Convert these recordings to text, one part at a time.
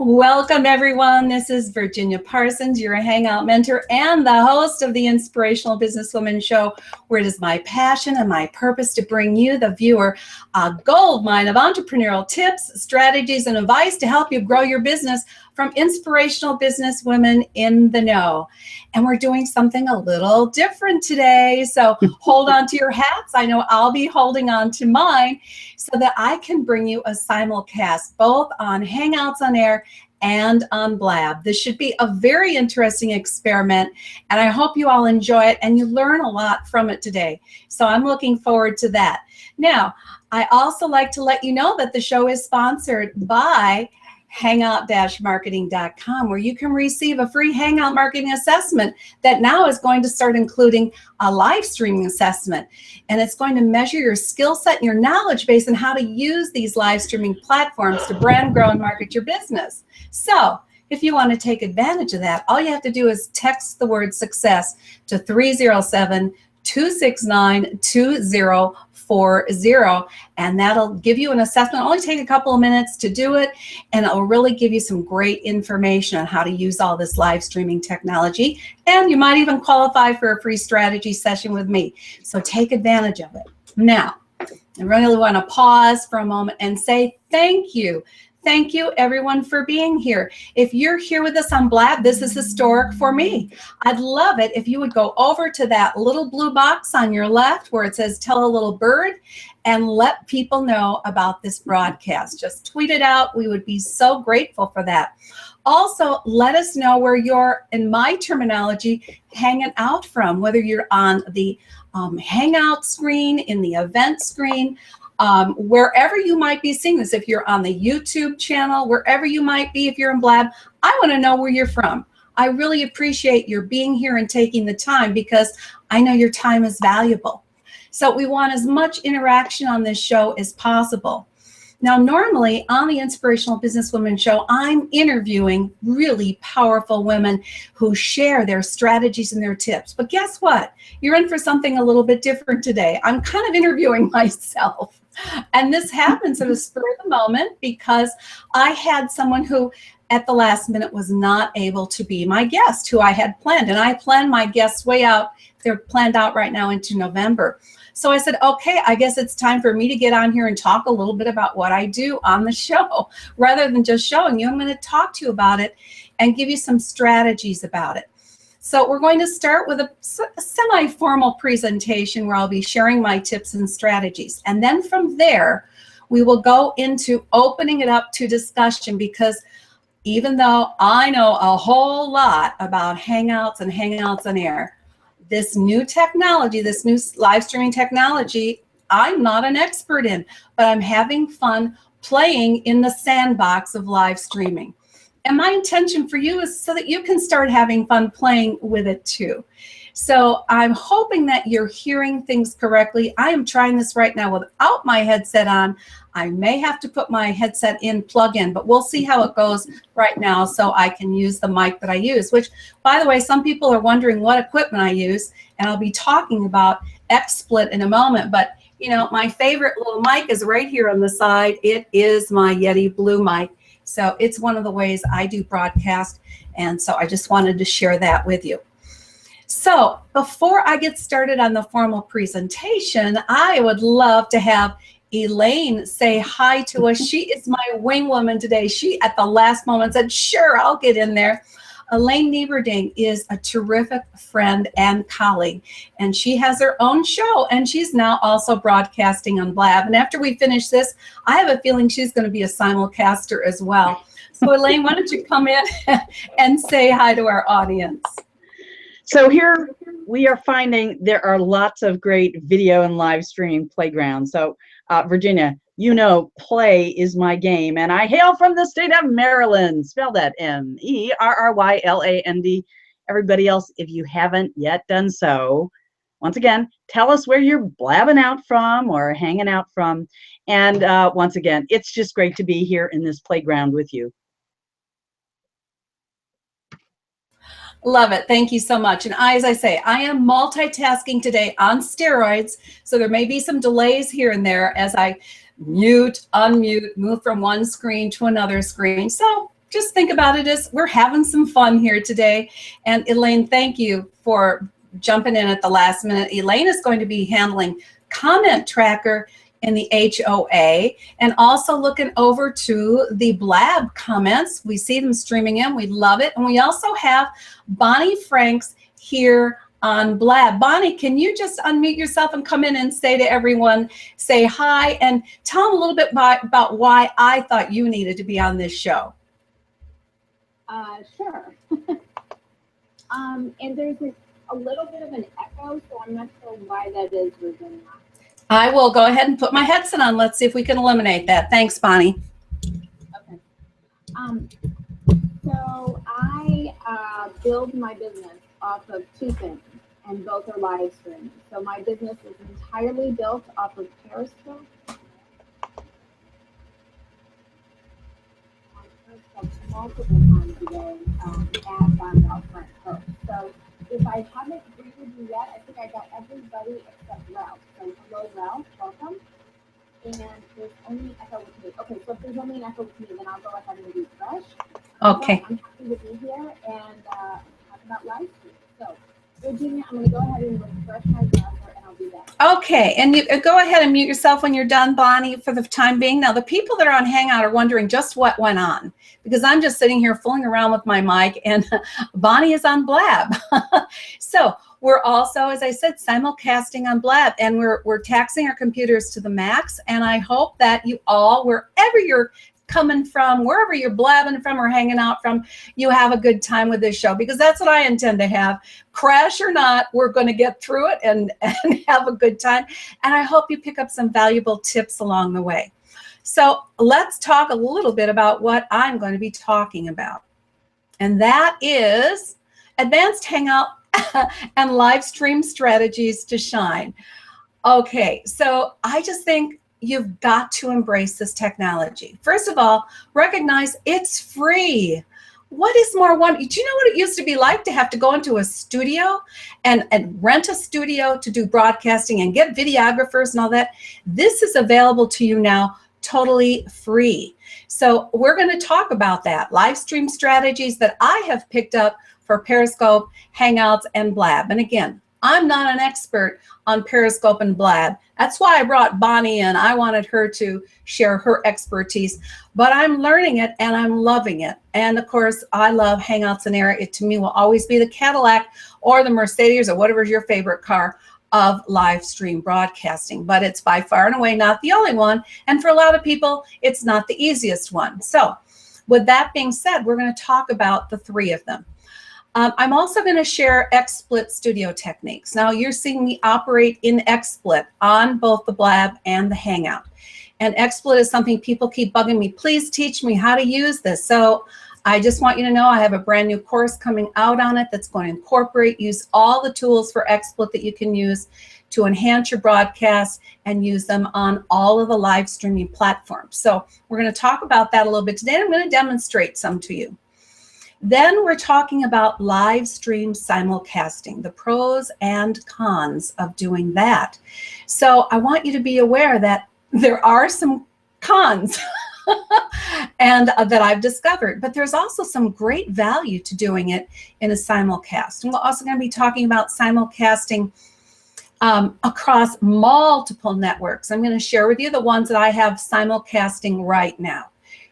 Welcome, everyone. This is Virginia Parsons, your Hangout mentor and the host of the Inspirational Businesswoman Show, where it is my passion and my purpose to bring you, the viewer, a gold mine of entrepreneurial tips, strategies, and advice to help you grow your business from inspirational businesswomen in the know. And we're doing something a little different today. So hold on to your hats. I know I'll be holding on to mine so that I can bring you a simulcast both on Hangouts on Air and on Blab. This should be a very interesting experiment, and I hope you all enjoy it and you learn a lot from it today. So I'm looking forward to that. Now, I also like to let you know that the show is sponsored by Hangout-marketing.com, where you can receive a free Hangout marketing assessment that now is going to start including a live streaming assessment. And it's going to measure your skill set and your knowledge base on how to use these live streaming platforms to brand, grow, and market your business. So if you want to take advantage of that, all you have to do is text the word success to 307-269-2040, and that'll give you an assessment. It'll only take a couple of minutes to do it, and it'll really give you some great information on how to use all this live streaming technology, and you might even qualify for a free strategy session with me. So take advantage of it. Now, I really want to pause for a moment and say thank you. Thank you, everyone, for being here. If you're here with us on Blab, this is historic for me. I'd love it if you would go over to that little blue box on your left where it says Tell a Little Bird and let people know about this broadcast. Just tweet it out. We would be so grateful for that. Also, let us know where you're, in my terminology, hanging out from, whether you're on the Hangout screen, in the event screen, wherever you might be seeing this. If you're on the YouTube channel, wherever you might be, if you're in Blab, I want to know where you're from. I really appreciate your being here and taking the time, because I know your time is valuable. So we want as much interaction on this show as possible. Now, normally on the Inspirational Businesswoman Show, I'm interviewing really powerful women who share their strategies and their tips. But guess what? You're in for something a little bit different today. I'm kind of interviewing myself. And this happens at a spur of the moment because I had someone who at the last minute was not able to be my guest who I had planned. And I planned my guests way out. They're planned out right now into November. So I said, okay, I guess it's time for me to get on here and talk a little bit about what I do on the show. Rather than just showing you, I'm going to talk to you about it and give you some strategies about it. So we're going to start with a semi-formal presentation where I'll be sharing my tips and strategies. And then from there, we will go into opening it up to discussion, because even though I know a whole lot about Hangouts and Hangouts on Air, this new technology, this new live streaming technology, I'm not an expert in, but I'm having fun playing in the sandbox of live streaming. And my intention for you is so that you can start having fun playing with it too. So I'm hoping that you're hearing things correctly. I am trying this right now without my headset on. I may have to put my headset in, plug in, but we'll see how it goes right now so I can use the mic that I use, which, by the way, some people are wondering what equipment I use, and I'll be talking about XSplit in a moment. But, you know, my favorite little mic is right here on the side. It is my Yeti Blue mic. So it's one of the ways I do broadcast, and so I just wanted to share that with you. So before I get started on the formal presentation, I would love to have Elaine say hi to us. She is my wing woman today. She, at the last moment, said, sure, I'll get in there. Elaine Nieberding is a terrific friend and colleague, and she has her own show, and she's now also broadcasting on Blab. And after we finish this, I have a feeling she's going to be a simulcaster as well. So Elaine, why don't you come in and say hi to our audience? So here we are finding there are lots of great video and live streaming playgrounds. So Virginia, you know, play is my game, and I hail from the state of Maryland. Spell that M-E-R-R-Y-L-A-N-D. Everybody else, if you haven't yet done so, once again, tell us where you're blabbing out from or hanging out from. And once again, it's just great to be here in this playground with you. Love it. Thank you so much. And as I say, I am multitasking today on steroids. So there may be some delays here and there as I mute, unmute, move from one screen to another screen. So just think about it as we're having some fun here today. And Elaine, thank you for jumping in at the last minute. Elaine is going to be handling comment tracker in the HOA and also looking over to the Blab comments. We see them streaming in. We love it. And we also have Bonnie Franks here on Blab. Bonnie, can you just unmute yourself and come in and say to everyone, say hi, and tell them a little bit about why I thought you needed to be on this show. Sure. And there's a little bit of an echo, so I'm not sure why that is, Virginia. I will go ahead and put my headset on. Let's see if we can eliminate that. Thanks, Bonnie. Okay. So I build my business off of two things, and both are live streaming. So my business is entirely built off of Periscope. Multiple times a day as I'm out front post. So if I haven't greeted you yet, I think I got everybody except Ralph. So hello, Ralph, welcome. And there's only echo with me. Okay, so if there's only an echo with me, then I'll go ahead and refresh. Okay. I'm happy to be here and talk about live stream. So Virginia, I'm going to go ahead and refresh my browser and I'll be back. Okay, and you go ahead and mute yourself when you're done, Bonnie, for the time being. Now, the people that are on Hangout are wondering just what went on, because I'm just sitting here fooling around with my mic, and Bonnie is on Blab. So we're also, as I said, simulcasting on Blab, and we're taxing our computers to the max, and I hope that you all, wherever you're coming from, wherever you're blabbing from or hanging out from, you have a good time with this show, because that's what I intend to have. Crash or not, we're going to get through it and have a good time. And I hope you pick up some valuable tips along the way. So let's talk a little bit about what I'm going to be talking about. And that is advanced Hangout and live stream strategies to shine. Okay, so I just think you've got to embrace this technology. First of all, recognize it's free. What is more wonderful? Do you know what it used to be like to have to go into a studio and rent a studio to do broadcasting and get videographers and all that? This is available to you now totally free. So we're going to talk about that. Live stream strategies that I have picked up for Periscope, Hangouts, and Blab. And again, I'm not an expert on Periscope and Blab. That's why I brought Bonnie in. I wanted her to share her expertise, but I'm learning it and I'm loving it. And of course, I love Hangouts and Air. It to me will always be the Cadillac or the Mercedes or whatever's your favorite car of live stream broadcasting, but it's by far and away not the only one. And for a lot of people, it's not the easiest one. So with that being said, we're going to talk about the three of them. I'm also going to share XSplit studio techniques. Now you're seeing me operate in XSplit on both the Blab and the Hangout. And XSplit is something people keep bugging me. Please teach me how to use this. So I just want you to know I have a brand new course coming out on it that's going to use all the tools for XSplit that you can use to enhance your broadcast and use them on all of the live streaming platforms. So we're going to talk about that a little bit today. I'm going to demonstrate some to you. Then we're talking about live stream simulcasting, the pros and cons of doing that. So I want you to be aware that there are some cons and that I've discovered, but there's also some great value to doing it in a simulcast. And we're also going to be talking about simulcasting across multiple networks. I'm going to share with you the ones that I have simulcasting right now.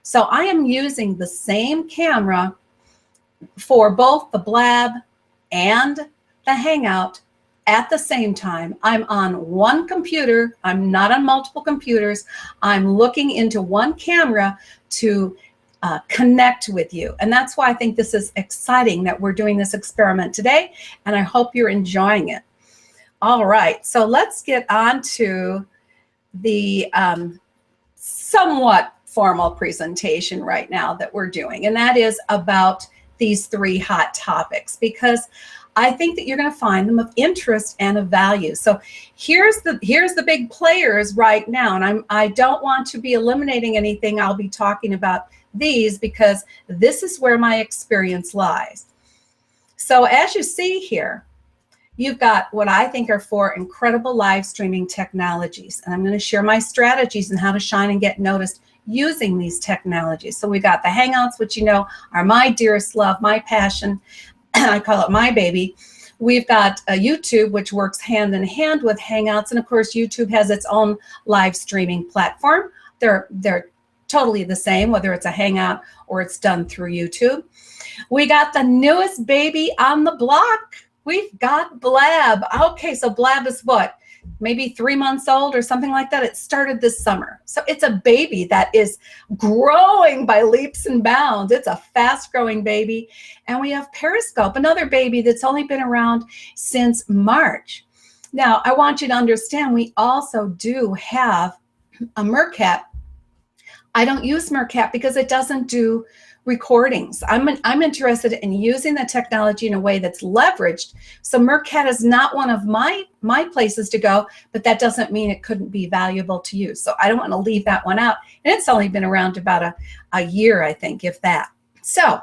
So I am using the same camera for both the Blab and the Hangout at the same time. I'm on one computer. I'm not on multiple computers. I'm looking into one camera to connect with you. And that's why I think this is exciting that we're doing this experiment today, and I hope you're enjoying it. All right, so let's get on to the somewhat formal presentation right now that we're doing, and that is about these three hot topics, because I think that you're going to find them of interest and of value. So here's the big players right now, and I don't want to be eliminating anything. I'll be talking about these because this is where my experience lies. So as you see here, you've got what I think are 4 incredible live streaming technologies, and I'm going to share my strategies on how to shine and get noticed using these technologies. So we got the Hangouts, which you know are my dearest love, my passion. I call it my baby. We've got YouTube, which works hand in hand with Hangouts, and of course YouTube has its own live streaming platform. They're totally the same, whether it's a Hangout or it's done through YouTube. We got the newest baby on the block. We've got Blab. Okay, so Blab is what? Maybe 3 months old or something like that. It started this summer. So it's a baby that is growing by leaps and bounds. It's a fast growing baby. And we have Periscope, another baby that's only been around since March. Now, I want you to understand, we also do have a Meerkat. I don't use Meerkat because it doesn't do recordings. I'm interested in using the technology in a way that's leveraged. So Meerkat is not one of my places to go, but that doesn't mean it couldn't be valuable to you. So I don't want to leave that one out. And it's only been around about a year, I think, if that. So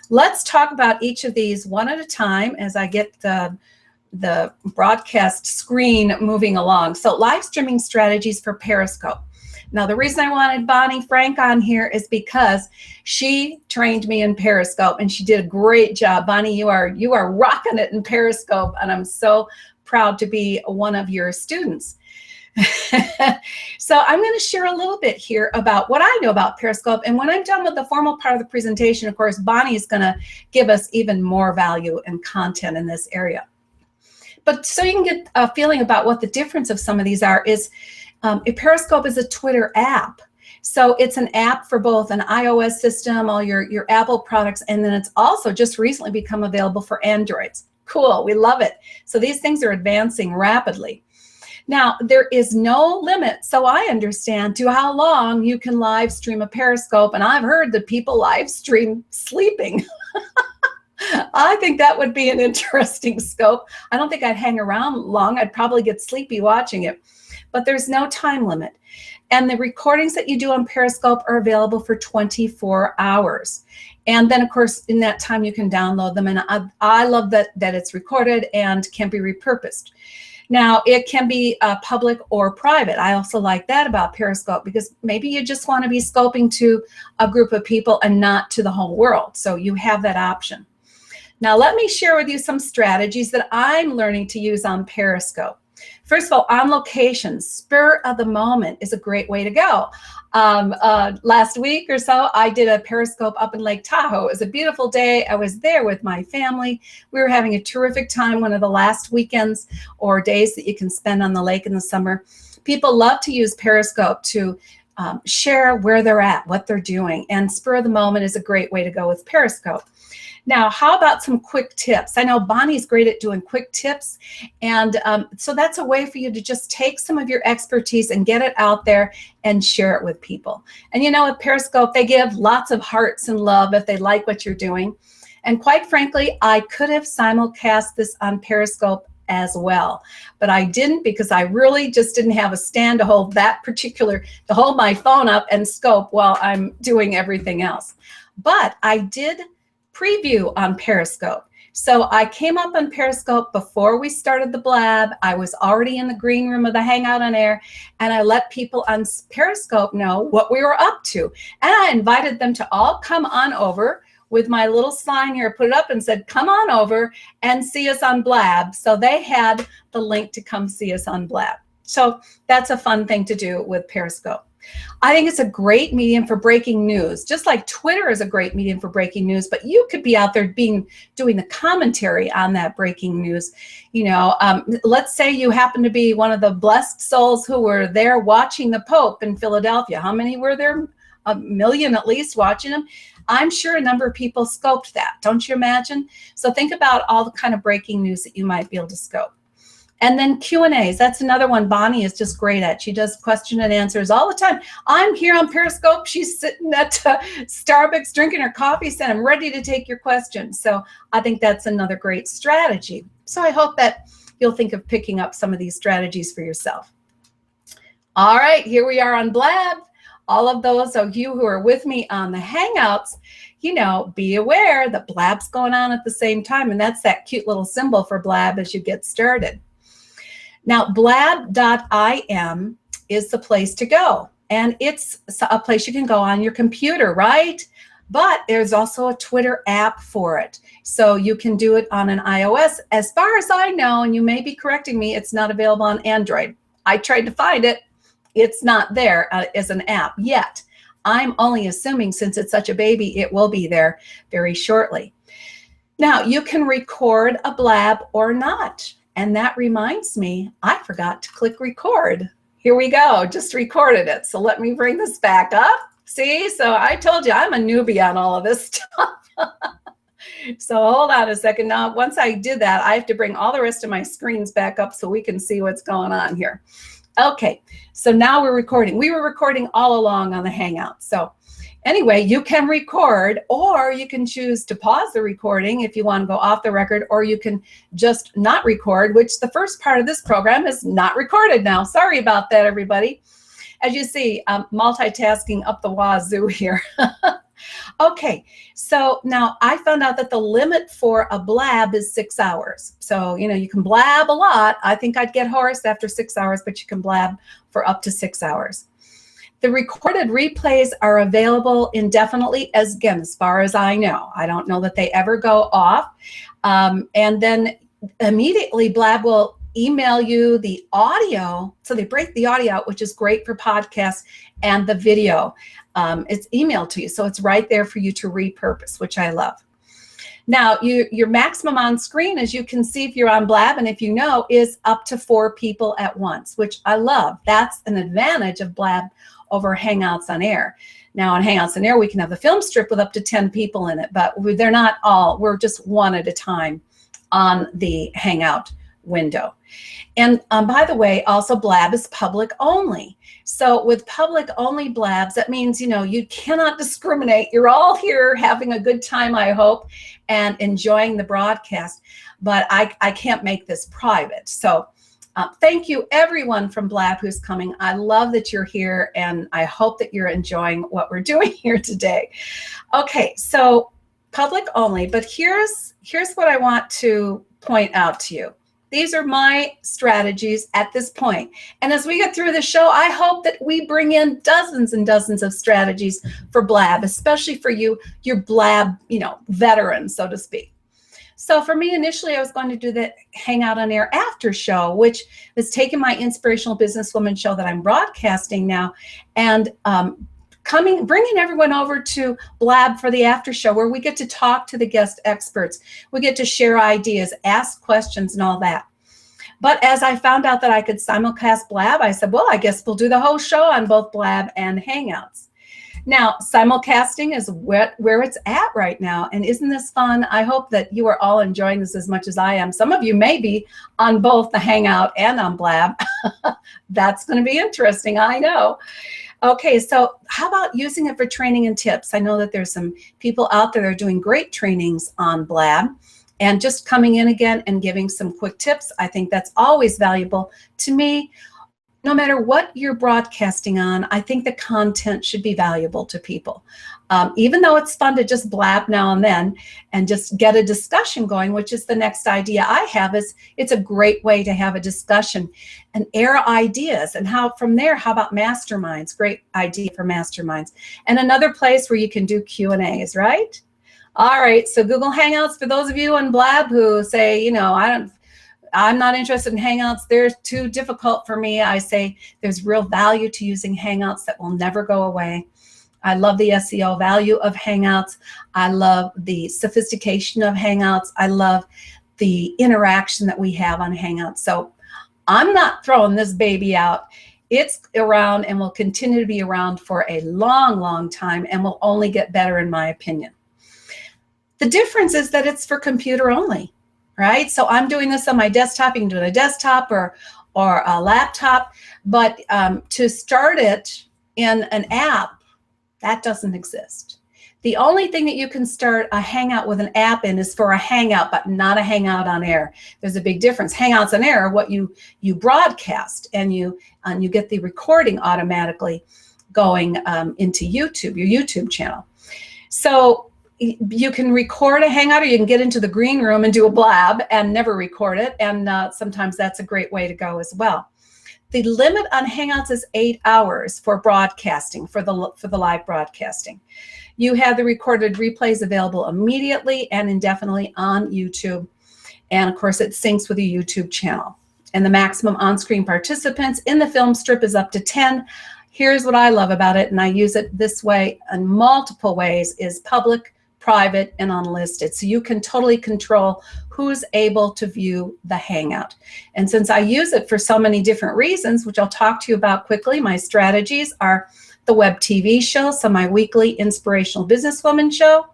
let's talk about each of these one at a time as I get the broadcast screen moving along. So live streaming strategies for Periscope. Now, the reason I wanted Bonnie Frank on here is because she trained me in Periscope and she did a great job. Bonnie, you are rocking it in Periscope, and I'm so proud to be one of your students. So I'm going to share a little bit here about what I know about Periscope. And when I'm done with the formal part of the presentation, of course, Bonnie is going to give us even more value and content in this area. But so you can get a feeling about what the difference of some of these are is Periscope is a Twitter app. So it's an app for both an iOS system, all your Apple products, and then it's also just recently become available for Androids. Cool, we love it. So these things are advancing rapidly. Now, there is no limit, so I understand, to how long you can live stream a Periscope, and I've heard that people live stream sleeping. I think that would be an interesting scope. I don't think I'd hang around long. I'd probably get sleepy watching it. But there's no time limit. And the recordings that you do on Periscope are available for 24 hours. And then, of course, in that time, you can download them. And I love that it's recorded and can be repurposed. Now, it can be public or private. I also like that about Periscope because maybe you just want to be scoping to a group of people and not to the whole world. So you have that option. Now, let me share with you some strategies that I'm learning to use on Periscope. First of all, on location, spur of the moment is a great way to go. Last week or so, I did a Periscope up in Lake Tahoe. It was a beautiful day. I was there with my family. We were having a terrific time, one of the last weekends or days that you can spend on the lake in the summer. People love to use Periscope to share where they're at, what they're doing, and spur of the moment is a great way to go with Periscope. Now, how about some quick tips? I know Bonnie's great at doing quick tips, and so that's a way for you to just take some of your expertise and get it out there and share it with people. And you know, with Periscope, they give lots of hearts and love if they like what you're doing. And quite frankly, I could have simulcast this on Periscope as well, but I didn't because I really just didn't have a stand to hold to hold my phone up and scope while I'm doing everything else. But I did preview on Periscope. So I came up on Periscope before we started the Blab. I was already in the green room of the Hangout on Air, and I let people on Periscope know what we were up to. And I invited them to all come on over with my little sign here, put it up and said, come on over and see us on Blab. So they had the link to come see us on Blab. So that's a fun thing to do with Periscope. I think it's a great medium for breaking news, just like Twitter is a great medium for breaking news, but you could be out there doing the commentary on that breaking news. You know, let's say you happen to be one of the blessed souls who were there watching the Pope in Philadelphia. How many were there? 1 million at least watching them. I'm sure a number of people scoped that. Don't you imagine? So think about all the kind of breaking news that you might be able to scope. And then Q&As, that's another one Bonnie is just great at. She does question and answers all the time. I'm here on Periscope. She's sitting at Starbucks drinking her coffee, saying, I'm ready to take your questions. So I think that's another great strategy. So I hope that you'll think of picking up some of these strategies for yourself. All right, here we are on Blab. All of those of you who are with me on the Hangouts, you know, be aware that Blab's going on at the same time. And that's that cute little symbol for Blab as you get started. Now, blab.im is the place to go. And it's a place you can go on your computer, right? But there's also a Twitter app for it. So you can do it on an iOS. As far as I know, and you may be correcting me, it's not available on Android. I tried to find it. It's not there as an app yet. I'm only assuming since it's such a baby, it will be there very shortly. Now, you can record a Blab or not. And that reminds me, I forgot to click record. Here we go, just recorded it. So let me bring this back up. See, so I told you I'm a newbie on all of this stuff. So hold on a second. Now, once I did that, I have to bring all the rest of my screens back up so we can see what's going on here. Okay, so now we're recording. We were recording all along on the Hangout. So anyway, you can record, or you can choose to pause the recording if you want to go off the record, or you can just not record, which the first part of this program is not recorded now. Sorry about that, everybody. As you see, I'm multitasking up the wazoo here. Okay, so now I found out that the limit for a Blab is 6 hours. So, you know, you can blab a lot. I think I'd get hoarse after 6 hours, but you can blab for up to 6 hours. The recorded replays are available indefinitely, as far as I know. I don't know that they ever go off. And then immediately Blab will email you the audio. So they break the audio out, which is great for podcasts, and the video. It's emailed to you. So it's right there for you to repurpose, which I love. Now, your maximum on screen, as you can see if you're on Blab, and if you know, is up to 4 people at once, which I love. That's an advantage of Blab over Hangouts on Air. Now, on Hangouts on Air, we can have the film strip with up to 10 people in it, but they're not all. We're just one at a time on the Hangout window. And by the way, also Blab is public only. So with public only Blabs, that means, you know, you cannot discriminate. You're all here having a good time, I hope, and enjoying the broadcast. But I can't make this private. So thank you, everyone from Blab who's coming. I love that you're here, and I hope that you're enjoying what we're doing here today. Okay, so public only, but here's what I want to point out to you. These are my strategies at this point. And as we get through the show, I hope that we bring in dozens and dozens of strategies for Blab, especially for you, your Blab, you know, veterans, so to speak. So for me, initially, I was going to do the Hangout on Air after show, which is taking my Inspirational Businesswoman show that I'm broadcasting now, and bringing everyone over to Blab for the after show, where we get to talk to the guest experts. We get to share ideas, ask questions, and all that. But as I found out that I could simulcast Blab, I said, well, I guess we'll do the whole show on both Blab and Hangouts. Now, simulcasting is where it's at right now. And isn't this fun? I hope that you are all enjoying this as much as I am. Some of you may be on both the Hangout and on Blab. That's going to be interesting, I know. Okay, so how about using it for training and tips? I know that there's some people out there that are doing great trainings on Blab, and just coming in again and giving some quick tips. I think that's always valuable to me. No matter what you're broadcasting on, I think the content should be valuable to people. Even though it's fun to just blab now and then and just get a discussion going, which is the next idea I have, is it's a great way to have a discussion and air ideas. And how from there, how about masterminds? Great idea for masterminds. And another place where you can do Q&As, right? All right, so Google Hangouts, for those of you on Blab who say, you know, I'm not interested in Hangouts, they're too difficult for me. I say there's real value to using Hangouts that will never go away. I love the SEO value of Hangouts. I love the sophistication of Hangouts. I love the interaction that we have on Hangouts. So I'm not throwing this baby out. It's around and will continue to be around for a long, long time, and will only get better in my opinion. The difference is that it's for computer only. right? So I'm doing this on my desktop. You can do it on a desktop or a laptop, but to start it in an app, that doesn't exist. The only thing that you can start a Hangout with an app in is for a Hangout, but not a Hangout on air. There's a big difference. Hangouts on air are what you broadcast, and you get the recording automatically going into YouTube, your YouTube channel. So you can record a Hangout, or you can get into the green room and do a Blab and never record it, and sometimes that's a great way to go as well. The limit on Hangouts is 8 hours for broadcasting, for the live broadcasting. You have the recorded replays available immediately and indefinitely on YouTube. And of course, it syncs with your YouTube channel. And the maximum on-screen participants in the film strip is up to 10. Here's what I love about it, and I use it this way in multiple ways, is public, private, and unlisted. So you can totally control who's able to view the Hangout. And since I use it for so many different reasons, which I'll talk to you about quickly, my strategies are the web TV show, so my weekly Inspirational Businesswoman show.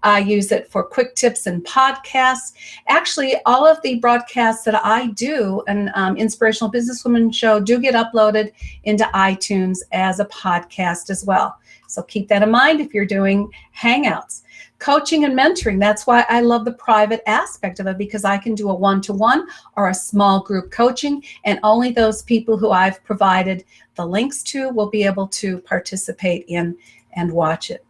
I use it for quick tips and podcasts. Actually, all of the broadcasts that I do and Inspirational Businesswoman show do get uploaded into iTunes as a podcast as well. So keep that in mind if you're doing Hangouts. Coaching and mentoring, that's why I love the private aspect of it, because I can do a one-to-one or a small group coaching, and only those people who I've provided the links to will be able to participate in and watch it.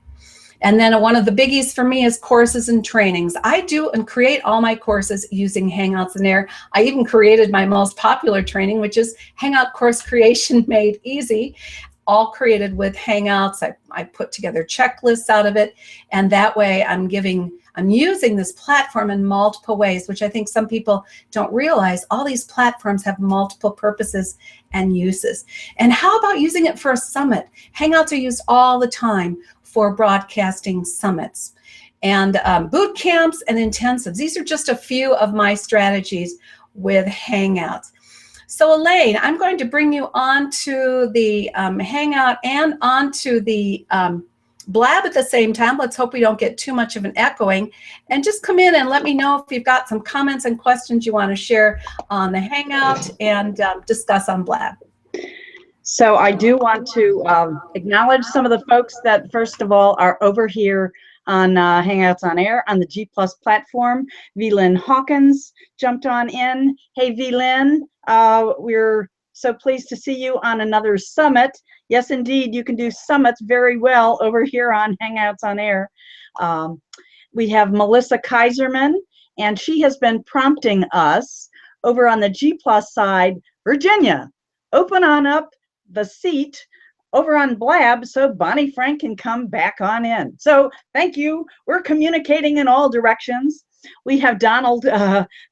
And then one of the biggies for me is courses and trainings. I do and create all my courses using Hangouts and Air. I even created my most popular training, which is Hangout Course Creation Made Easy, all created with Hangouts. I put together checklists out of it, and that way I'm using this platform in multiple ways, which I think some people don't realize. All these platforms have multiple purposes and uses. And how about using it for a summit? Hangouts are used all the time for broadcasting summits and boot camps and intensives. These are just a few of my strategies with Hangouts. So Elaine, I'm going to bring you onto the Hangout and onto the Blab at the same time. Let's hope we don't get too much of an echoing. And just come in and let me know if you've got some comments and questions you want to share on the Hangout and discuss on Blab. So I do want to acknowledge some of the folks that, first of all, are over here on Hangouts on Air on the G+ platform. V-Lynn Hawkins jumped on in. Hey, V-Lynn, we're so pleased to see you on another summit. Yes, indeed, you can do summits very well over here on Hangouts on Air. We have Melissa Kaiserman, and she has been prompting us over on the G+ side. Virginia, open on up the seat over on Blab so Bonnie Frank can come back on in. So thank you. We're communicating in all directions. We have Donald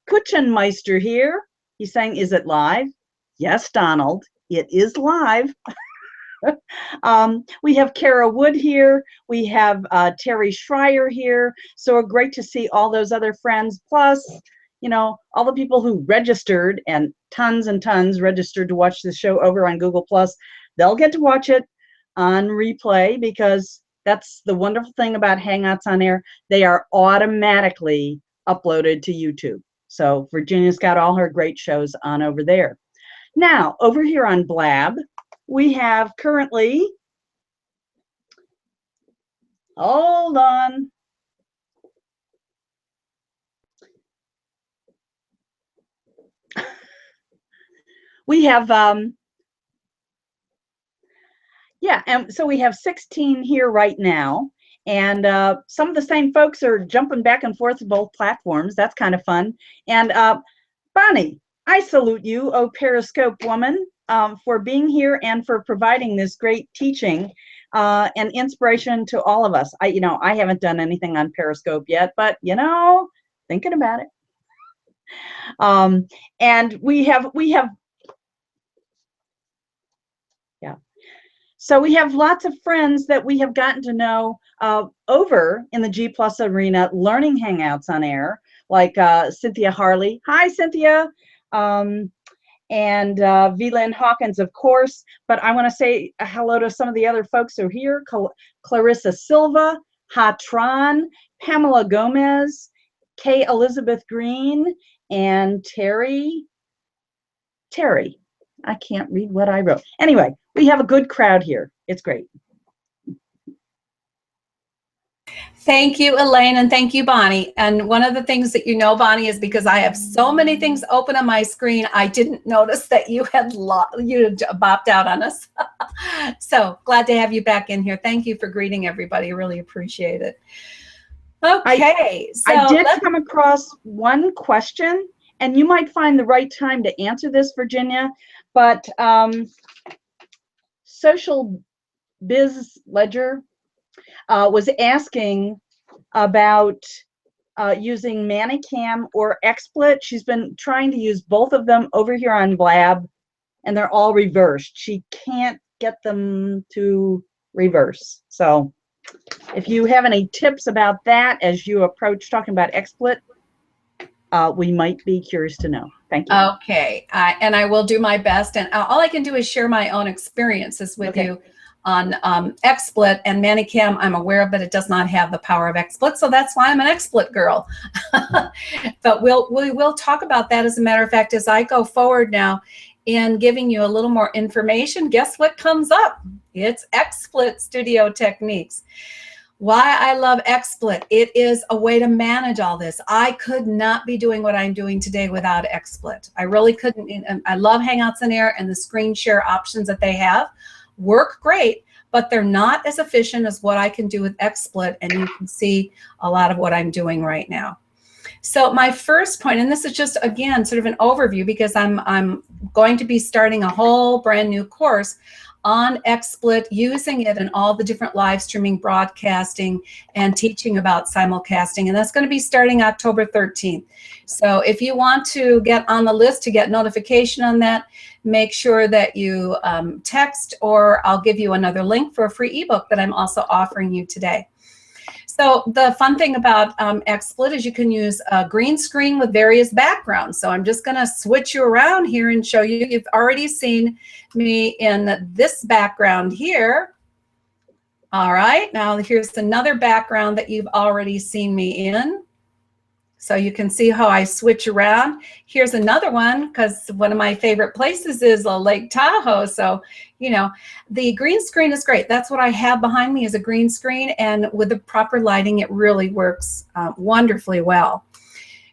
Kutchenmeister here. He's saying, is it live? Yes, Donald, it is live. We have Kara Wood here. We have Terry Schreier here. So great to see all those other friends. Plus, you know, all the people who registered, and tons registered to watch the show over on Google+. They'll get to watch it on replay, because that's the wonderful thing about Hangouts on Air. They are automatically uploaded to YouTube. So Virginia's got all her great shows on over there. Now, over here on Blab, we have currently, hold on. We have, yeah, and so we have 16 here right now. And some of the same folks are jumping back and forth to both platforms. That's kind of fun. And Bonnie, I salute you, oh Periscope woman, for being here and for providing this great teaching and inspiration to all of us. I haven't done anything on Periscope yet, but thinking about it. And we have. So we have lots of friends that we have gotten to know over in the G+ arena, learning Hangouts on Air, like Cynthia Harley. Hi, Cynthia. And V-Lynn Hawkins, of course. But I want to say hello to some of the other folks who are here. Clarissa Silva, Hatran, Pamela Gomez, Kay Elizabeth Green, and Terry. I can't read what I wrote. Anyway, we have a good crowd here. It's great. Thank you, Elaine, and thank you, Bonnie. And one of the things that you know, Bonnie, is because I have so many things open on my screen, I didn't notice that you had bopped out on us. So glad to have you back in here. Thank you for greeting everybody. Really appreciate it. Okay, I did come across one question, and you might find the right time to answer this, Virginia, but Social Biz Ledger was asking about using Manicam or XSplit. She's been trying to use both of them over here on Blab, and they're all reversed. She can't get them to reverse. So if you have any tips about that as you approach talking about XSplit, we might be curious to know. Thank you. Okay, and I will do my best. And all I can do is share my own experiences with you on XSplit and Manicam. I'm aware of, but it does not have the power of XSplit, so that's why I'm an XSplit girl. But we will talk about that. As a matter of fact, as I go forward now in giving you a little more information, guess what comes up? It's XSplit Studio Techniques. Why I love XSplit. It is a way to manage all this. I could not be doing what I'm doing today without XSplit. I really couldn't. I love Hangouts on Air, and the screen share options that they have work great, but they're not as efficient as what I can do with XSplit, and you can see a lot of what I'm doing right now. So my first point, and this is just, again, sort of an overview, because I'm going to be starting a whole brand new course on XSplit, using it in all the different live streaming, broadcasting, and teaching about simulcasting. And that's going to be starting October 13th. So if you want to get on the list to get notification on that, make sure that you text, or I'll give you another link for a free ebook that I'm also offering you today. So the fun thing about XSplit is you can use a green screen with various backgrounds. So I'm just going to switch you around here and show you. You've already seen me in this background here. All right, now here's another background that you've already seen me in. So you can see how I switch around. Here's another one, because one of my favorite places is Lake Tahoe. So, you know, the green screen is great. That's what I have behind me, is a green screen. And with the proper lighting, it really works wonderfully well.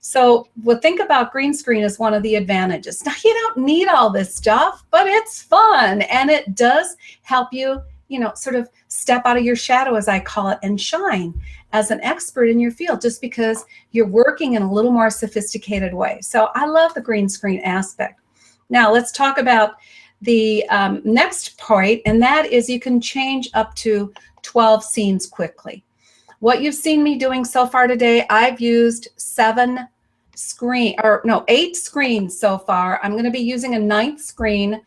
So we'll think about green screen as one of the advantages. Now, you don't need all this stuff, but it's fun. And it does help you, you know, sort of step out of your shadow, as I call it, and shine as an expert in your field, just because you're working in a little more sophisticated way. So I love the green screen aspect. Now let's talk about the next point, and that is you can change up to 12 scenes quickly. What you've seen me doing so far today, I've used 8 screens so far. I'm going to be using a 9th screen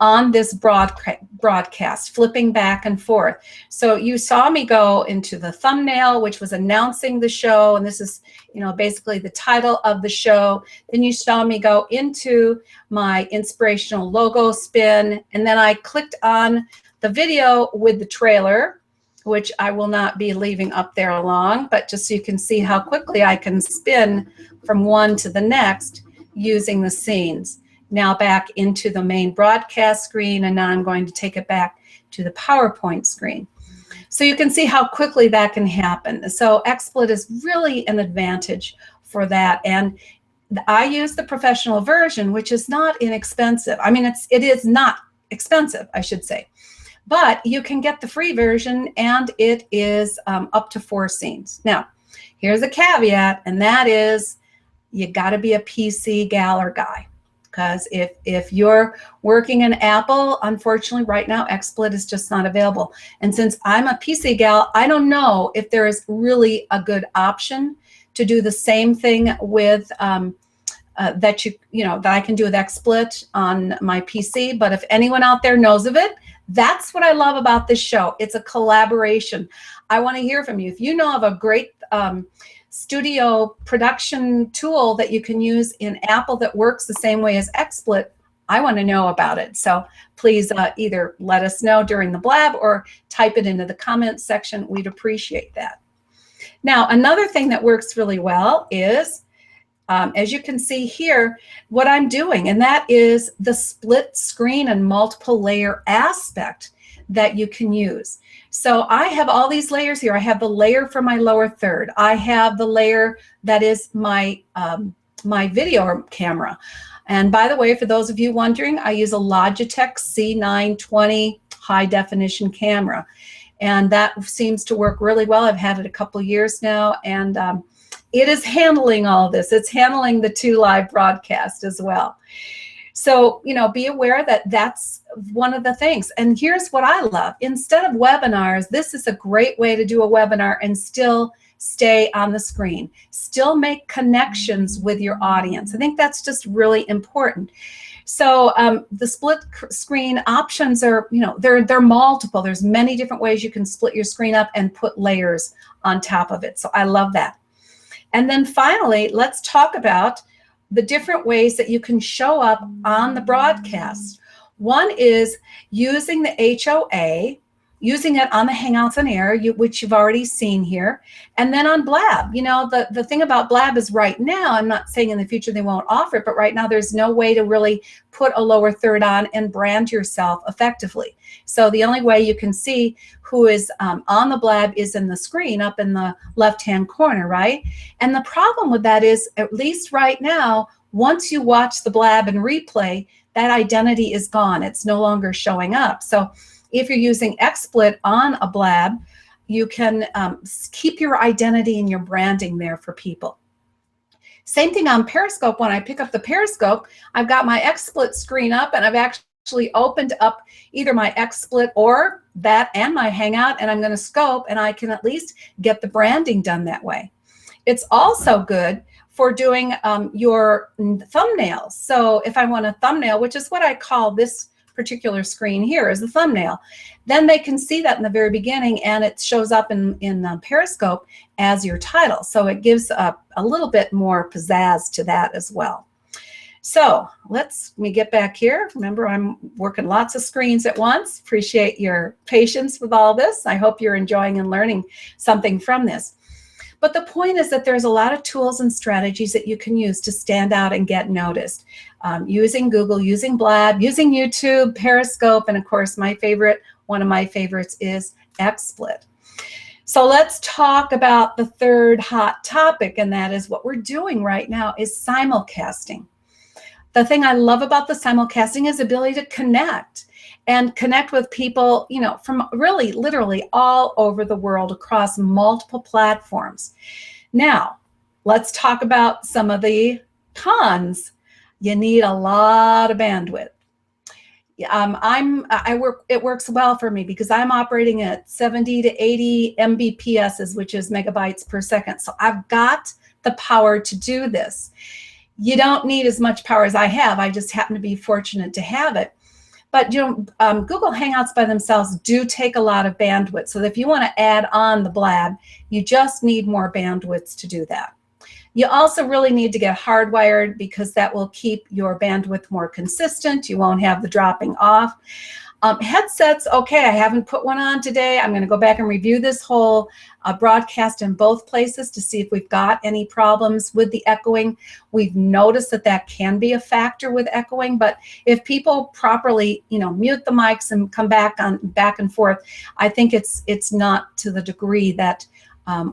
on this broadcast, flipping back and forth. So you saw me go into the thumbnail, which was announcing the show, and this is, you know, basically the title of the show. Then you saw me go into my inspirational logo spin, and then I clicked on the video with the trailer, which I will not be leaving up there long, but just so you can see how quickly I can spin from one to the next using the scenes. Now back into the main broadcast screen, and now I'm going to take it back to the PowerPoint screen. So you can see how quickly that can happen. So XSplit is really an advantage for that. And I use the professional version, which is not inexpensive. I mean, it is not expensive, I should say. But you can get the free version, and it is up to 4 scenes. Now, here's a caveat, and that is you got to be a PC gal or guy. Because if you're working in Apple, unfortunately, right now, XSplit is just not available. And since I'm a PC gal, I don't know if there is really a good option to do the same thing with that I can do with XSplit on my PC. But if anyone out there knows of it, that's what I love about this show. It's a collaboration. I want to hear from you. If you know of a great studio production tool that you can use in Apple that works the same way as XSplit, I want to know about it. So please either let us know during the Blab or type it into the comments section. We'd appreciate that. Now, another thing that works really well is, as you can see here, what I'm doing, and that is the split screen and multiple layer aspect that you can use. So I have all these layers here. I have the layer for my lower third. I have the layer that is my my video camera. And by the way, for those of you wondering, I use a Logitech C920 high definition camera. And that seems to work really well. I've had it a couple years now, and it is handling all this. It's handling the 2 live broadcasts as well. So, you know, be aware that that's one of the things. And here's what I love. Instead of webinars, this is a great way to do a webinar and still stay on the screen, still make connections with your audience. I think that's just really important. So the split screen options are, you know, they're multiple. There's many different ways you can split your screen up and put layers on top of it. So I love that. And then finally, let's talk about the different ways that you can show up on the broadcast. One is using the HOA, using it on the Hangouts on Air, which you've already seen here, and then on Blab. You know, the thing about Blab is right now, I'm not saying in the future they won't offer it, but right now there's no way to really put a lower third on and brand yourself effectively. So the only way you can see who is on the Blab is in the screen up in the left-hand corner, right? And the problem with that is, at least right now, once you watch the Blab and replay, that identity is gone. It's no longer showing up. So if you're using XSplit on a Blab, you can keep your identity and your branding there for people. Same thing on Periscope. When I pick up the Periscope, I've got my XSplit screen up, and I've actually opened up either my XSplit or that and my Hangout, and I'm going to scope, and I can at least get the branding done that way. It's also good for doing your thumbnails. So if I want a thumbnail, which is what I call this particular screen here is the thumbnail, then they can see that in the very beginning, and it shows up in Periscope as your title. So it gives a little bit more pizzazz to that as well. So let me get back here. Remember, I'm working lots of screens at once. Appreciate your patience with all this. I hope you're enjoying and learning something from this. But the point is that there's a lot of tools and strategies that you can use to stand out and get noticed. Using Google, using Blab, using YouTube, Periscope, and of course my favorite, one of my favorites is XSplit. So let's talk about the third hot topic, and that is what we're doing right now is simulcasting. The thing I love about the simulcasting is the ability to connect with people, you know, from really literally all over the world across multiple platforms. Now, let's talk about some of the cons. You need a lot of bandwidth. It works well for me because I'm operating at 70 to 80 Mbps, which is megabytes per second. So I've got the power to do this. You don't need as much power as I have. I just happen to be fortunate to have it. But you know, Google Hangouts by themselves do take a lot of bandwidth. So if you want to add on the Blab, you just need more bandwidth to do that. You also really need to get hardwired because that will keep your bandwidth more consistent. You won't have the dropping off. Headsets, okay, I haven't put one on today. I'm going to go back and review this whole broadcast in both places to see if we've got any problems with the echoing. We've noticed that that can be a factor with echoing, but if people properly, you know, mute the mics and come back and forth, I think it's not to the degree that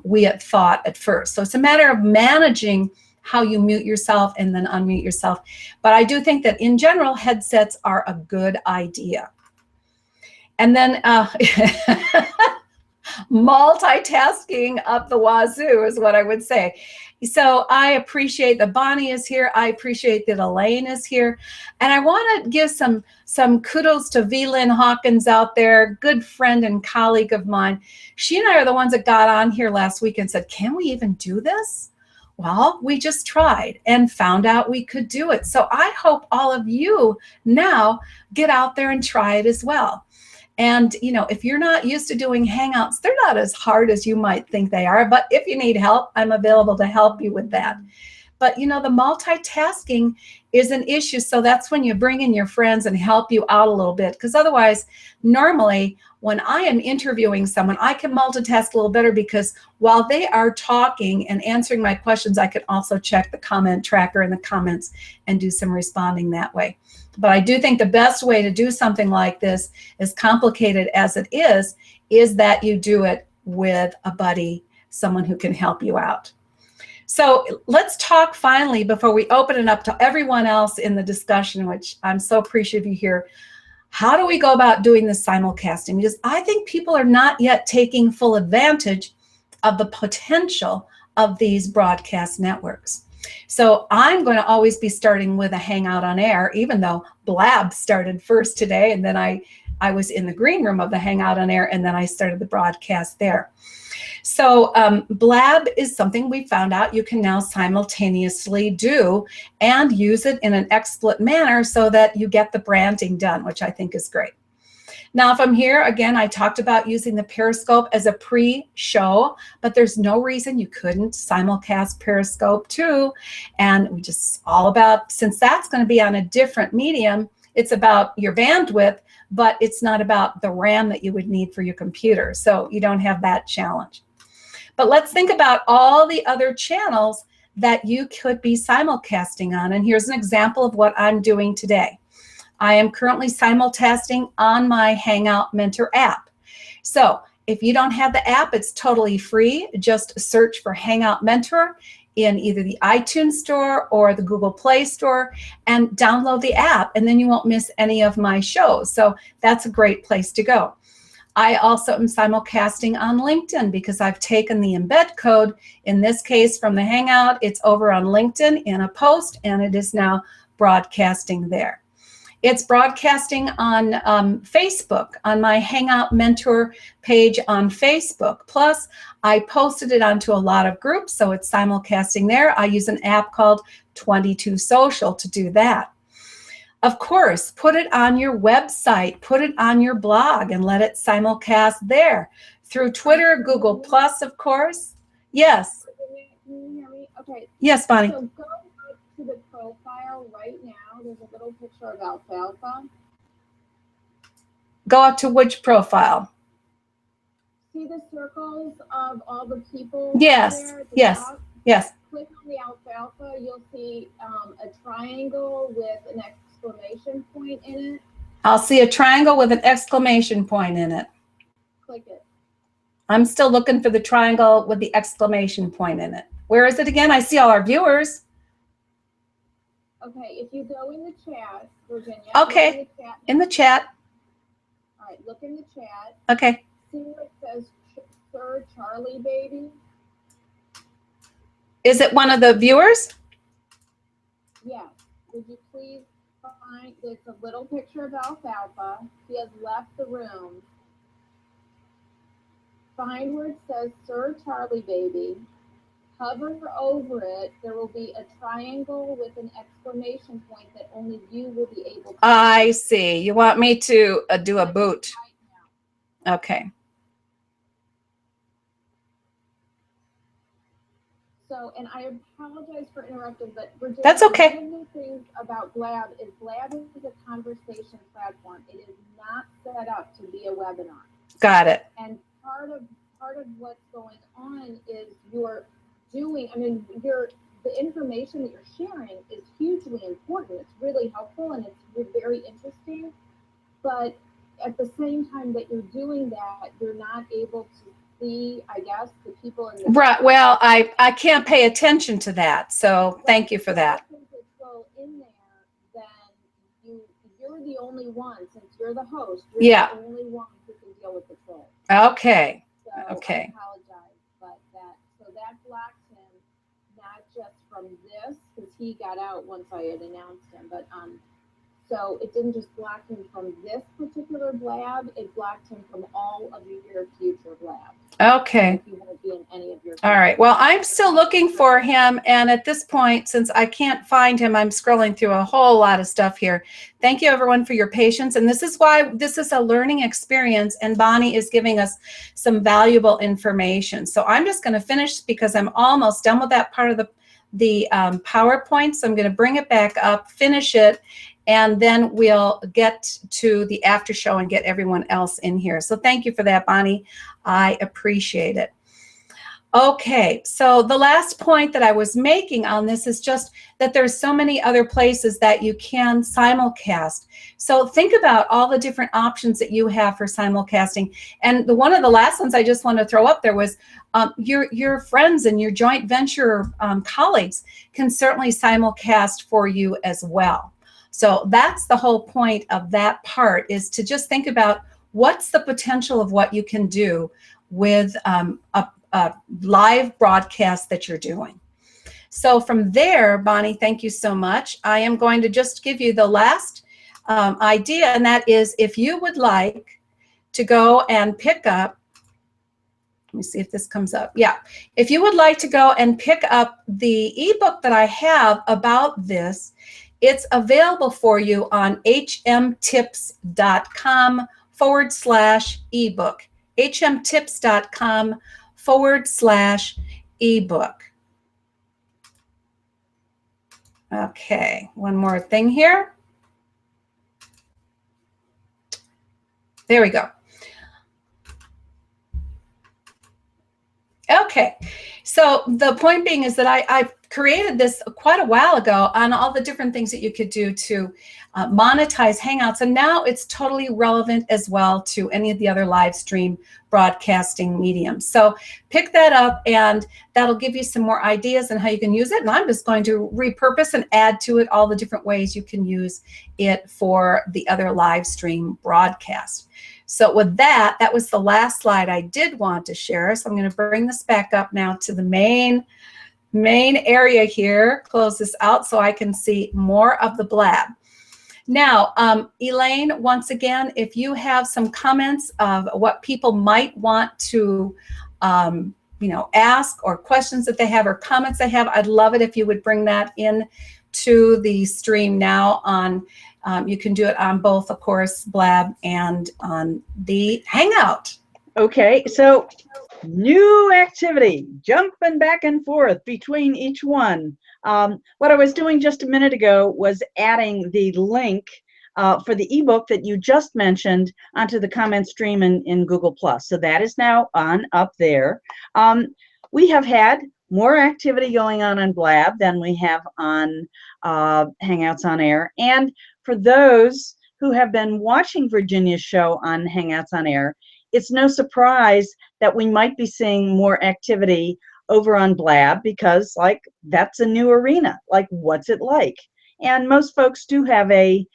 we had thought at first. So it's a matter of managing how you mute yourself and then unmute yourself. But I do think that in general, headsets are a good idea. And then multitasking up the wazoo is what I would say. So I appreciate that Bonnie is here. I appreciate that Elaine is here. And I want to give some kudos to V. Lynn Hawkins out there, good friend and colleague of mine. She and I are the ones that got on here last week and said, can we even do this? Well, we just tried and found out we could do it. So I hope all of you now get out there and try it as well. And, you know, if you're not used to doing Hangouts, they're not as hard as you might think they are. But if you need help, I'm available to help you with that. But, you know, the multitasking is an issue. So that's when you bring in your friends and help you out a little bit, because otherwise, normally when I am interviewing someone, I can multitask a little better, because while they are talking and answering my questions, I can also check the comment tracker in the comments and do some responding that way. But I do think the best way to do something like this, as complicated as it is that you do it with a buddy, someone who can help you out. So let's talk finally, before we open it up to everyone else in the discussion, which I'm so appreciative you here. How do we go about doing this simulcasting? Because I think people are not yet taking full advantage of the potential of these broadcast networks. So I'm going to always be starting with a Hangout on Air, even though Blab started first today, and then I was in the green room of the Hangout on Air, and then I started the broadcast there. So Blab is something we found out you can now simultaneously do and use it in an XSplit manner so that you get the branding done, which I think is great. Now, if I'm here, again, I talked about using the Periscope as a pre-show, but there's no reason you couldn't simulcast Periscope too. And we just all about, since that's going to be on a different medium, it's about your bandwidth, but it's not about the RAM that you would need for your computer. So you don't have that challenge. But let's think about all the other channels that you could be simulcasting on. And here's an example of what I'm doing today. I am currently simulcasting on my Hangout Mentor app. So if you don't have the app, it's totally free. Just search for Hangout Mentor in either the iTunes Store or the Google Play Store and download the app, and then you won't miss any of my shows. So that's a great place to go. I also am simulcasting on LinkedIn because I've taken the embed code, in this case from the Hangout, it's over on LinkedIn in a post, and it is now broadcasting there. It's broadcasting on Facebook, on my Hangout Mentor page on Facebook. Plus, I posted it onto a lot of groups, so it's simulcasting there. I use an app called 22 Social to do that. Of course, put it on your website, put it on your blog, and let it simulcast there. Through Twitter, Google Plus, of course. Yes. Can you hear me? Okay. Yes, Bonnie. So go up to the profile right now. There's a little picture of alfalfa. Go up to which profile? See the circles of all the people? Yes. There at the Yes. top? Yes. Click on the alfalfa. You'll see a triangle with an exclamation point in it. I'll see a triangle with an exclamation point in it. Click it. I'm still looking for the triangle with the exclamation point in it. Where is it again? I see all our viewers. Okay, if you go in the chat, Virginia. Okay, in the chat. All right, look in the chat. Okay. See where it says Sir Charlie Baby? Is it one of the viewers? Yes. Would you please find, it's a little picture of alfalfa. He has left the room. Find where it says Sir Charlie Baby. Hover over it. There will be a triangle with an exclamation point that only you will be able to. I see. You want me to do a boot. Right now. Okay. So, and I apologize for interrupting, but Virginia, that's okay. one of the things about Blab is a conversation platform. It is not set up to be a webinar. Got it. And part of what's going on is you're doing, I mean, the information that you're sharing is hugely important. It's really helpful and it's very interesting. But at the same time that you're doing that, you're not able to see, I guess, the people in the right. Well, I can't pay attention to that. So thank you for that. Go in there, then you're the only one, since you're the host, you're the only one who can deal with the troll. Okay. So okay. I apologize, but that blocks him not just from this, because he got out once I had announced him, but so it didn't just block him from this particular Blab, it blocked him from all of your future Blabs. Okay. If you want to be in any of your all right. Well, I'm still looking for him. And at this point, since I can't find him, I'm scrolling through a whole lot of stuff here. Thank you, everyone, for your patience. And this is why this is a learning experience. And Bonnie is giving us some valuable information. So I'm just going to finish because I'm almost done with that part of the PowerPoint. So I'm going to bring it back up, finish it, and then we'll get to the after show and get everyone else in here. So thank you for that, Bonnie. I appreciate it. Okay, so the last point that I was making on this is just that there's so many other places that you can simulcast. So think about all the different options that you have for simulcasting. And one of the last ones I just want to throw up there was your friends and your joint venture colleagues can certainly simulcast for you as well. So that's the whole point of that part, is to just think about what's the potential of what you can do with a live broadcast that you're doing. So from there, Bonnie, thank you so much. I am going to just give you the last idea, and that is, if you would like to go and pick up, let me see if this comes up. Yeah, if you would like to go and pick up the ebook that I have about this, it's available for you on hmtips.com/ebook. hmtips.com/ebook. Okay, one more thing here. There we go. Okay, so the point being is that I created this quite a while ago on all the different things that you could do to monetize Hangouts, and now it's totally relevant as well to any of the other live stream broadcasting mediums. So pick that up, and that'll give you some more ideas on how you can use it. And I'm just going to repurpose and add to it all the different ways you can use it for the other live stream broadcasts. So with that, that was the last slide I did want to share. So I'm going to bring this back up now to the main area here, close this out so I can see more of the Blab. Now, Elaine, once again, if you have some comments of what people might want to ask, or questions that they have, or comments they have, I'd love it if you would bring that in to the stream now on, you can do it on both, of course, Blab and on the Hangout. Okay, so new activity, jumping back and forth between each one. What I was doing just a minute ago was adding the link for the ebook that you just mentioned onto the comment stream in Google+. So that is now on up there. We have had more activity going on Blab than we have on Hangouts on Air. And for those who have been watching Virginia's show on Hangouts on Air, it's no surprise that we might be seeing more activity over on Blab, because like that's a new arena. Like, what's it like? And most folks do have many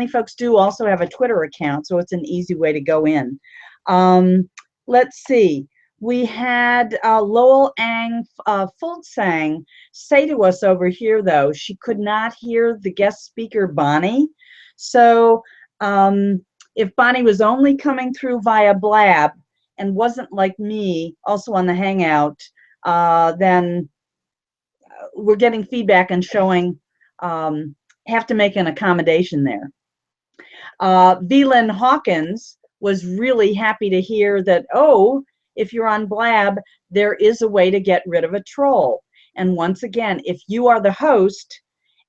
folks do also have a Twitter account, so it's an easy way to go in. Let's see. We had Lowell Ang Fuldsang say to us over here, though, she could not hear the guest speaker, Bonnie. So if Bonnie was only coming through via Blab and wasn't like me, also on the Hangout, then we're getting feedback and showing have to make an accommodation there. Velin Hawkins was really happy to hear that, oh, if you're on Blab, there is a way to get rid of a troll. And once again, if you are the host,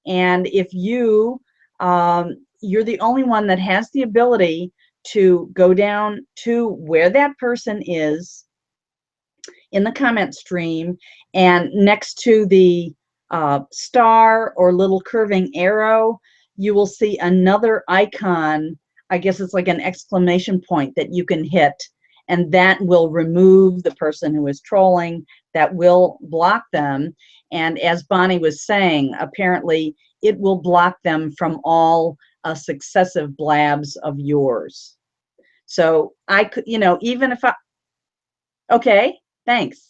and if you're the only one that has the ability to go down to where that person is in the comment stream, and next to the star or little curving arrow, you will see another icon. I guess it's like an exclamation point that you can hit, and that will remove the person who is trolling. That will block them. And as Bonnie was saying, apparently it will block them from all successive blabs of yours. So I could, even if I, okay, thanks.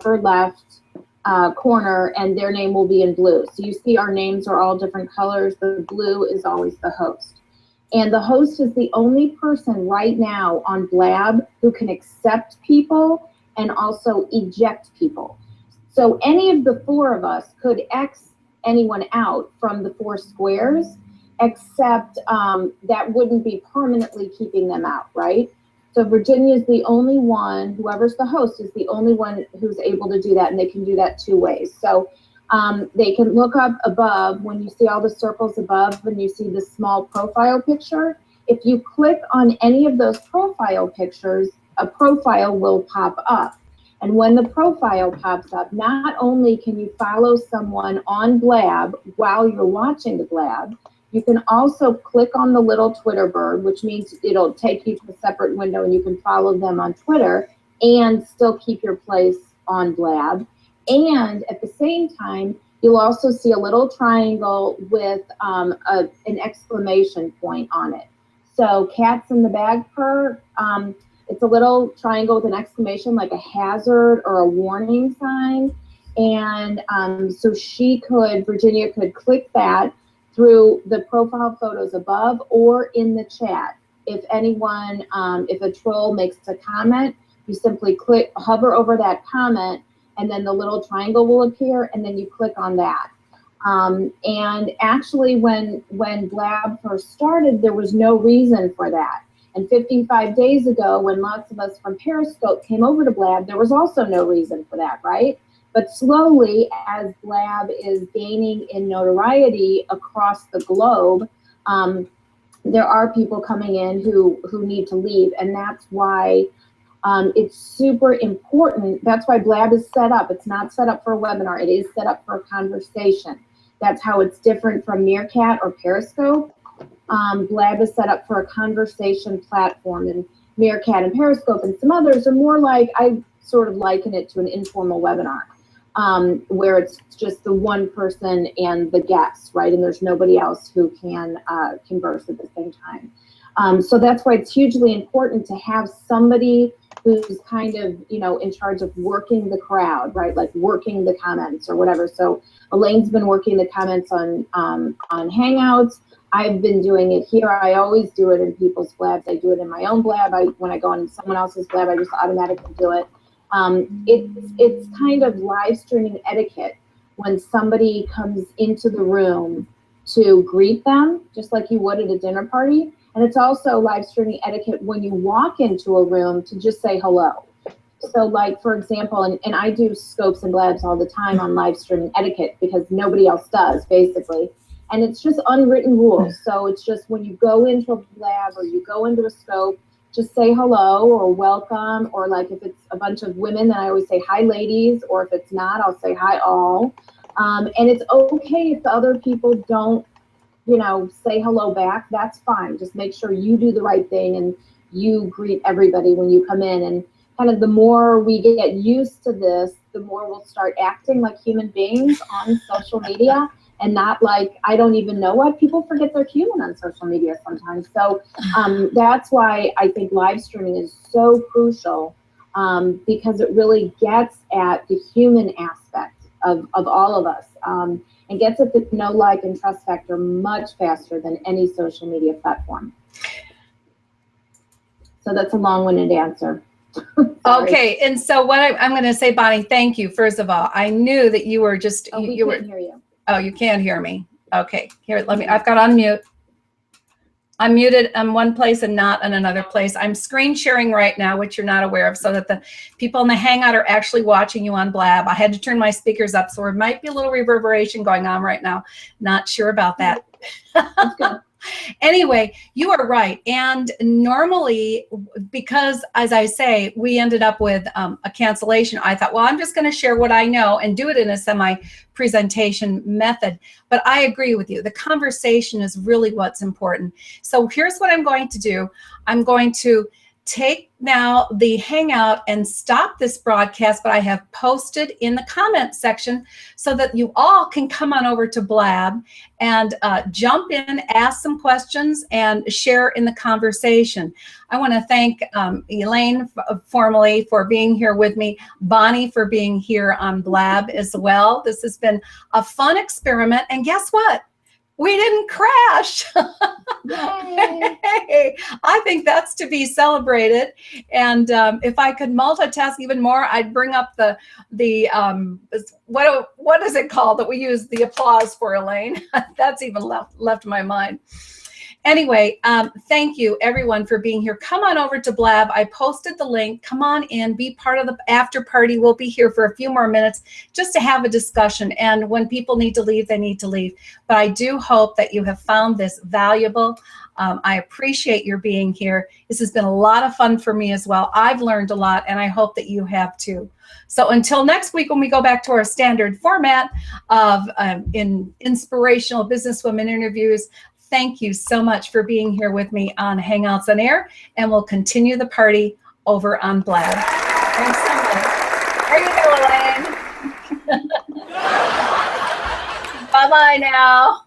Left corner, and their name will be in blue. So you see our names are all different colors. The blue is always the host. And the host is the only person right now on Blab who can accept people and also eject people. So any of the four of us could X anyone out from the four squares, except that wouldn't be permanently keeping them out, right? So Virginia is the only one, whoever's the host is the only one who's able to do that, and they can do that 2 ways. So they can look up above, when you see all the circles above, when you see the small profile picture, if you click on any of those profile pictures, a profile will pop up. And when the profile pops up, not only can you follow someone on Blab while you're watching the Blab, you can also click on the little Twitter bird, which means it'll take you to a separate window and you can follow them on Twitter and still keep your place on Blab. And at the same time, you'll also see a little triangle with an exclamation point on it. So cats in the bag purr, it's a little triangle with an exclamation, like a hazard or a warning sign. And so Virginia could click that through the profile photos above or in the chat. If anyone, if a troll makes a comment, you simply hover over that comment, and then the little triangle will appear, and then you click on that. And actually, when Blab first started, there was no reason for that. And 55 days ago, when lots of us from Periscope came over to Blab, there was also no reason for that, right? But slowly, as Blab is gaining in notoriety across the globe, there are people coming in who need to leave, and that's why it's super important. That's why Blab is set up. It's not set up for a webinar. It is set up for a conversation. That's how it's different from Meerkat or Periscope. Blab is set up for a conversation platform, and Meerkat and Periscope and some others are more like, I sort of liken it to an informal webinar, where it's just the one person and the guest, right? And there's nobody else who can converse at the same time. So that's why it's hugely important to have somebody who's kind of, in charge of working the crowd, right? Like working the comments or whatever. So Elaine's been working the comments on Hangouts. I've been doing it here. I always do it in people's Blabs. I do it in my own Blab. When I go on someone else's Blab, I just automatically do it. It's kind of live streaming etiquette when somebody comes into the room to greet them, just like you would at a dinner party. And it's also live streaming etiquette when you walk into a room to just say hello. So like, for example, and I do scopes and blabs all the time on live streaming etiquette because nobody else does, basically. And it's just unwritten rules. So it's just when you go into a blab or you go into a scope, just say hello or welcome, or like if it's a bunch of women, then I always say hi ladies, or if it's not, I'll say hi all. And it's okay if the other people don't, say hello back, that's fine. Just make sure you do the right thing and you greet everybody when you come in. And kind of the more we get used to this, the more we'll start acting like human beings on social media. And not like, I don't even know what, people forget they're human on social media sometimes. So that's why I think live streaming is so crucial, because it really gets at the human aspect of all of us, and gets at the know, like, and trust factor much faster than any social media platform. So that's a long-winded answer. Okay, and so what I'm going to say, Bonnie, thank you. First of all, I knew that you were just, you were. Hear you. Oh, you can't hear me. Okay, here, I've got unmute. I'm muted in one place and not in another place. I'm screen sharing right now, which you're not aware of, so that the people in the Hangout are actually watching you on Blab. I had to turn my speakers up, so there might be a little reverberation going on right now. Not sure about that. That's good. Anyway, you are right. And normally, because as I say, we ended up with a cancellation, I thought, well, I'm just going to share what I know and do it in a semi-presentation method. But I agree with you. The conversation is really what's important. So here's what I'm going to do. I'm going to take now the Hangout and stop this broadcast, but I have posted in the comment section so that you all can come on over to Blab and jump in, ask some questions, and share in the conversation. I want to thank Elaine formally for being here with me, Bonnie for being here on Blab as well. This has been a fun experiment, and guess what? We didn't crash. Hey, I think that's to be celebrated. And if I could multitask even more, I'd bring up the what is it called that we use the applause for, Elaine? That's even left my mind. Anyway, thank you everyone for being here. Come on over to Blab. I posted the link. Come on in, be part of the after party. We'll be here for a few more minutes just to have a discussion. And when people need to leave, they need to leave. But I do hope that you have found this valuable. I appreciate your being here. This has been a lot of fun for me as well. I've learned a lot, and I hope that you have too. So until next week, when we go back to our standard format of inspirational businesswomen interviews, thank you so much for being here with me on Hangouts on Air, and we'll continue the party over on Blab. Thanks so much. There you go, Elaine. Bye-bye now.